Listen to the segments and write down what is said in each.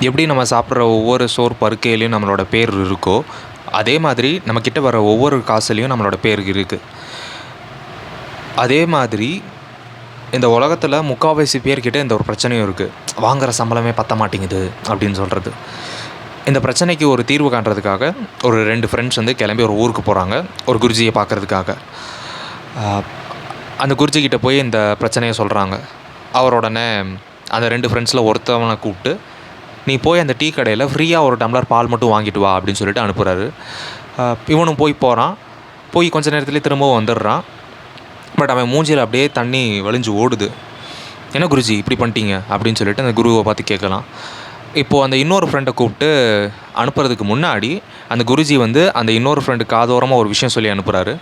எப்படி நம்ம சாப்பிட்ற ஒவ்வொரு சோறு பருக்கையிலையும் நம்மளோட பேர் இருக்கோ, அதே மாதிரி நம்மக்கிட்ட வர ஒவ்வொரு காசுலேயும் நம்மளோட பேர் இருக்குது. அதே மாதிரி இந்த உலகத்தில் முக்கால்வாசி பேர்கிட்ட இந்த ஒரு பிரச்சனையும் இருக்குது. வாங்குகிற சம்பளமே பத்த மாட்டேங்குது அப்படின்னு சொல்கிறது. இந்த பிரச்சனைக்கு ஒரு தீர்வு காண்றதுக்காக ஒரு 2 ஃப்ரெண்ட்ஸ் வந்து கிளம்பி ஒரு ஊருக்கு போகிறாங்க, ஒரு குருஜியை பார்க்குறதுக்காக. அந்த குருஜிக்கிட்ட போய் இந்த பிரச்சனையை சொல்கிறாங்க. அவர் உடனே அந்த 2 ஃப்ரெண்ட்ஸில் ஒருத்தவனை கூப்பிட்டு, நீ போய் அந்த டீ கடையில் ஃப்ரீயாக ஒரு டம்ளர் பால் மட்டும் வாங்கிட்டு வா அப்படின்னு சொல்லிட்டு அனுப்புகிறாரு. இவனும் போகிறான். போய் கொஞ்ச நேரத்துலேயே திரும்பவும் வந்துடுறான். பட் அவன் மூஞ்சியில் அப்படியே தண்ணி வழிஞ்சு ஓடுது. என்ன குருஜி இப்படி பண்ணிட்டீங்க அப்படின்னு சொல்லிட்டு அந்த குருவை பார்த்து கேட்கலாம். இப்போது அந்த இன்னொரு ஃப்ரெண்டை கூப்பிட்டு அனுப்புறதுக்கு முன்னாடி அந்த குருஜி வந்து அந்த இன்னொரு ஃப்ரெண்டு காதோரமாக ஒரு விஷயம் சொல்லி அனுப்புகிறாரு.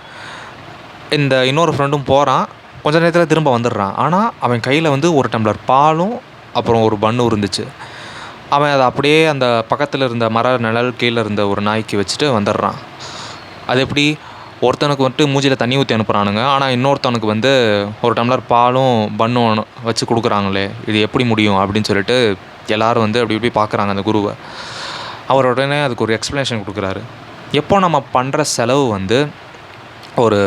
இந்த இன்னொரு ஃப்ரெண்டும் போகிறான். கொஞ்ச நேரத்தில் திரும்ப வந்துடுறான். ஆனால் அவன் கையில் வந்து ஒரு டம்ளர் பாலும் அப்புறம் ஒரு பன்னும் இருந்துச்சு. அவன் அதை அப்படியே அந்த பக்கத்தில் இருந்த மர நிழல் கீழே இருந்த ஒரு நாய்க்கு வச்சுட்டு வந்துடுறான். அது எப்படி ஒருத்தனுக்கு வந்துட்டு மூஞ்சியில் தண்ணி ஊற்றி அனுப்புகிறானுங்க, ஆனால் இன்னொருத்தனுக்கு வந்து ஒரு டம்ளர் பாலும் பன்னும் வச்சு கொடுக்குறாங்களே, இது எப்படி முடியும் அப்படின்னு சொல்லிட்டு எல்லோரும் வந்து அப்படி இப்படி பார்க்குறாங்க அந்த குருவை. அவர் உடனே அதுக்கு ஒரு எக்ஸ்ப்ளனேஷன் கொடுக்குறாரு. எப்போ நம்ம பண்ணுற செலவு வந்து ஒரு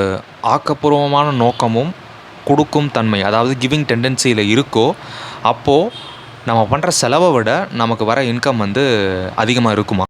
ஆக்கப்பூர்வமான நோக்கமும் கொடுக்கும் தன்மை, அதாவது கிவிங் டெண்டன்சியில் இருக்கோ, அப்போது நம்ம பண்ணுற செலவை விட நமக்கு வர இன்கம் வந்து அதிகமாக இருக்குமா?